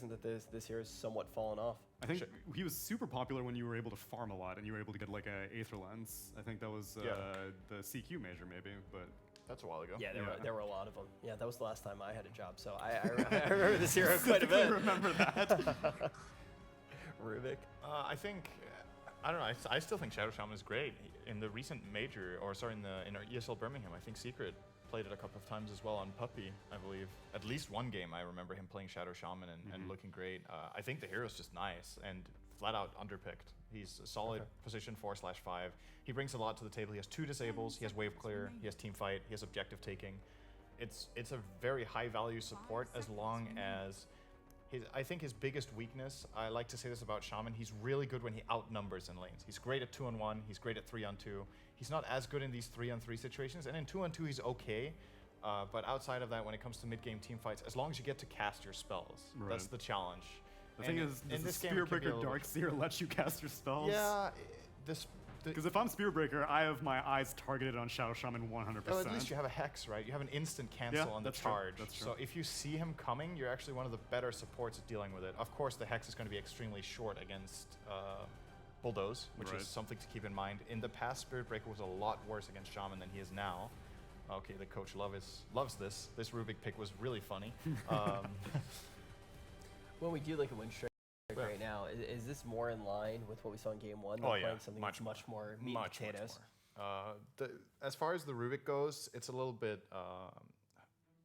reason that this hero is somewhat fallen off. I think he was super popular when you were able to farm a lot and you were able to get like a Aether Lens. I think that was the CQ major maybe, but that's a while ago. Yeah, there were a lot of them. Yeah, that was the last time I had a job, so I remember this hero quite a bit. I remember that. Rubik. I think, I don't know. I still think Shadow Shaman is great. In the recent major, or sorry, in our ESL Birmingham, I think Secret played it a couple of times as well on Puppy, I believe. At least one game I remember him playing Shadow Shaman and looking great. I think the hero's just nice and flat out underpicked. He's a solid position 4/5. He brings a lot to the table. He has 2 disables, he has wave clear, he has team fight, he has objective taking. It's a very high value support as long as I think his biggest weakness, I like to say this about Shaman, he's really good when he outnumbers in lanes. He's great at 2-on-1, he's great at 3-on-2. He's not as good in these 3-on-3 situations, and in 2-on-2 he's okay. But outside of that, when it comes to mid-game team fights, as long as you get to cast your spells, that's the challenge. The thing is, does the Spearbreaker Darkseer let you cast your spells? Yeah, because if I'm Spearbreaker, I have my eyes targeted on Shadow Shaman 100%. Well, at least you have a Hex, right? You have an instant cancel on the charge. That's true. So if you see him coming, you're actually one of the better supports at dealing with it. Of course, the Hex is going to be extremely short against Bulldoze, which is something to keep in mind. In the past, Spiritbreaker was a lot worse against Shaman than he is now. Okay, the coach loves this. This Rubik pick was really funny. When we do like a Winstrike right now, is this more in line with what we saw in Game 1? Playing something much more meat and potatoes. As far as the Rubik goes, it's a little bit,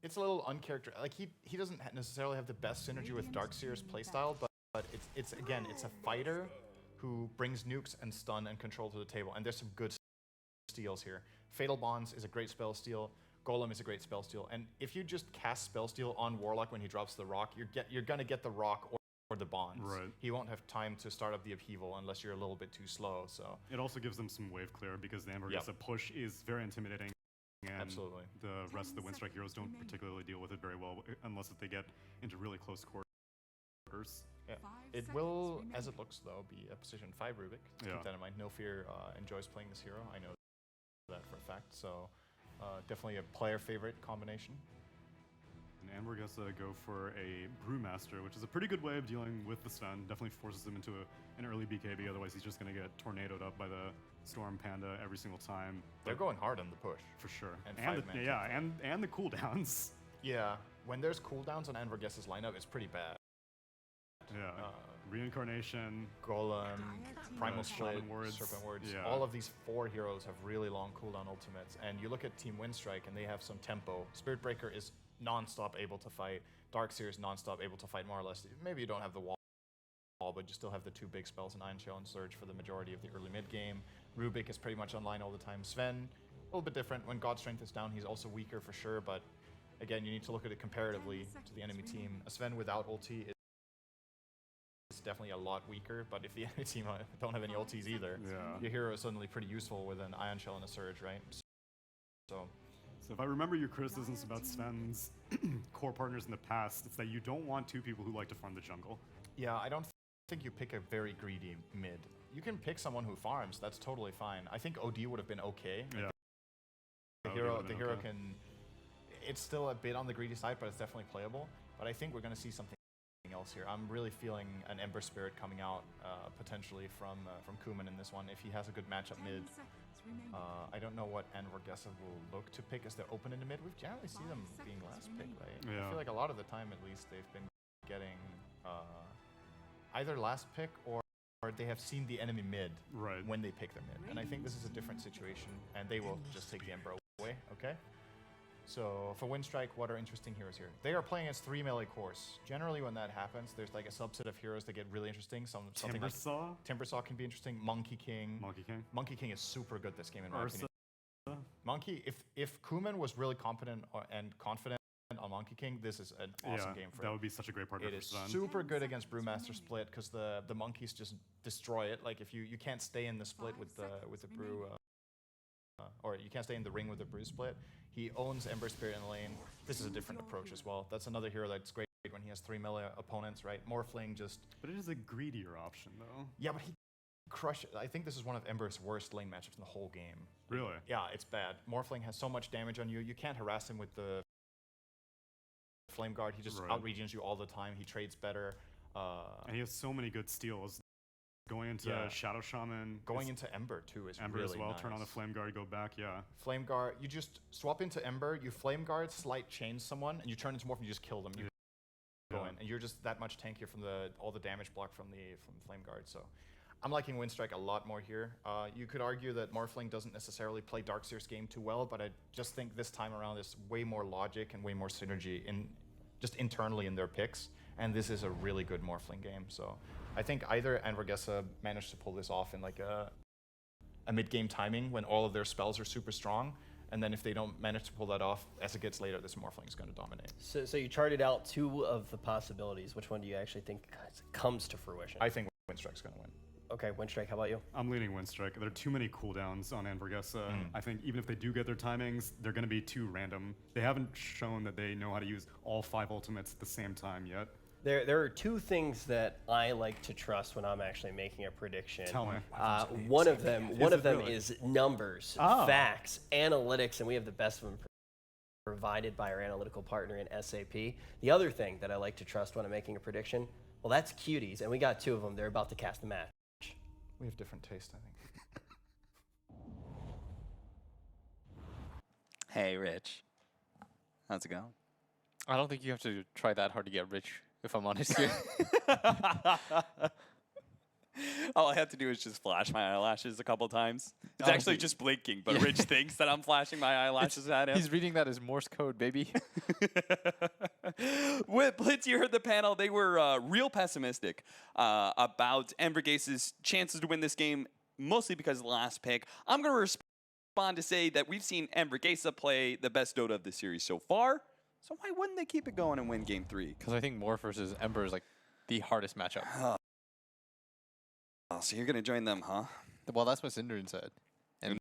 it's a little uncharacteristic. Like he doesn't necessarily have the best synergy with Darkseer's playstyle, but it's a fighter who brings nukes and stun and control to the table, and there's some good steals here. Fatal Bonds is a great spell steal. Golem is a great spell steal, and if you just cast spell steal on Warlock when he drops the rock, you're gonna get the rock or the bonds. Right. He won't have time to start up the upheaval unless you're a little bit too slow. So it also gives them some wave clear because the Anvorgesa push is very intimidating. And absolutely. The rest of the Winstrike heroes don't particularly deal with it very well unless if they get into really close quarters. Yeah. It will, as it looks though, be a position 5 Rubik. Keep that in mind. No Fear enjoys playing this hero. I know that for a fact. So definitely a player favorite combination. And Anvorgesa go for a Brewmaster, which is a pretty good way of dealing with the Sven. Definitely forces him into an early BKB, otherwise he's just going to get tornadoed up by the Storm Panda every single time. They're going hard on the push. For sure. And the cooldowns. Yeah, when there's cooldowns on Anvorgesa's lineup, it's pretty bad. Yeah, Reincarnation, Golem, Primal Split, Words. Serpent Words. Yeah. All of these 4 heroes have really long cooldown ultimates. And you look at Team Winstrike and they have some tempo. Spiritbreaker is non-stop able to fight. Darkseer is non-stop able to fight more or less. Maybe you don't have the wall, but you still have the 2 big spells in Iron Shell and Surge for the majority of the early mid game. Rubik is pretty much online all the time. Sven, a little bit different. When God Strength is down, he's also weaker for sure, but again, you need to look at it comparatively to the enemy team. A Sven without ulti is definitely a lot weaker, but if the enemy team don't have any ultis either, your hero is suddenly pretty useful with an Ion Shell and a Surge, right? So if I remember your criticisms about Sven's core partners in the past, it's that you don't want 2 people who like to farm the jungle. Yeah, I don't think you pick a very greedy mid. You can pick someone who farms, that's totally fine. I think OD would have been okay. Yeah. The hero can, it's still a bit on the greedy side, but it's definitely playable. But I think we're going to see something else here. I'm really feeling an Ember Spirit coming out potentially from Kuman in this one if he has a good matchup mid. I don't know what Anvorgesa will look to pick as they're open in the mid. We've generally seen them being last pick, right? Yeah. I feel like a lot of the time at least they've been getting either last pick or they have seen the enemy mid when they pick their mid. And I think this is a different situation and they will just take the Ember away, okay? So for Winstrike, what are interesting heroes here? They are playing as 3 melee cores. Generally when that happens, there's like a subset of heroes that get really interesting. Something like Timbersaw can be interesting. Monkey King. Monkey King is super good this game in my opinion. Monkey, if Kuman was really competent and confident on Monkey King, this is an awesome game for him. That would be such a great partner for Sven. It is super good against Brewmaster split because the monkeys just destroy it. Like if you can't stay in the split with the brew, or you can't stay in the ring with the brew split. He owns Ember Spirit in the lane. This is a different approach as well. That's another hero that's great when he has 3 melee opponents, right? Morphling just... But it is a greedier option, though. Yeah, but he crushes... I think this is one of Ember's worst lane matchups in the whole game. Really? Yeah, it's bad. Morphling has so much damage on you. You can't harass him with the Flame Guard. He just out-regions you all the time. He trades better. And he has so many good steals. Going into Shadow Shaman. Going into Ember too is Ember really as well. nice. Turn on the Flame Guard, go back, Flame Guard, you just swap into Ember, you Flame Guard, slight chain someone, and you turn into Morph and you just kill them. You go in, and you're just that much tankier from all the damage block from Flame Guard. So I'm liking Winstrike a lot more here. You could argue that Morphling doesn't necessarily play Darkseer's game too well, but I just think this time around there's way more logic and way more synergy just internally in their picks, and this is a really good Morphling game. So I think either Anvorgesa managed to pull this off in like a mid-game timing when all of their spells are super strong, and then if they don't manage to pull that off, as it gets later, this Morphling is going to dominate. So you charted out 2 of the possibilities. Which one do you actually think comes to fruition? I think Winstrike's going to win. Okay, Winstrike, how about you? I'm leaning Winstrike. There are too many cooldowns on Anvorgesa. I think even if they do get their timings, they're going to be too random. They haven't shown that they know how to use all 5 ultimates at the same time yet. There are 2 things that I like to trust when I'm actually making a prediction. Tell me. One of them is numbers, facts, analytics, and we have the best of them provided by our analytical partner in SAP. The other thing that I like to trust when I'm making a prediction, well, that's cuties, and we got 2 of them. They're about to cast the match. We have different taste, I think. Hey, Rich. How's it going? I don't think you have to try that hard to get rich, if I'm honest here. All I have to do is just flash my eyelashes a couple times. It's actually just blinking, but Rich thinks that I'm flashing my eyelashes at him. He's reading that as Morse code, baby. Blitz, you heard the panel. They were real pessimistic about Anvorgesa's chances to win this game, mostly because of the last pick. I'm going to respond to say that we've seen Anvorgesa play the best Dota of the series so far. So why wouldn't they keep it going and win game 3? Because I think Morph versus Ember is like the hardest matchup. Oh, so you're going to join them, huh? Well, that's what Synderen said.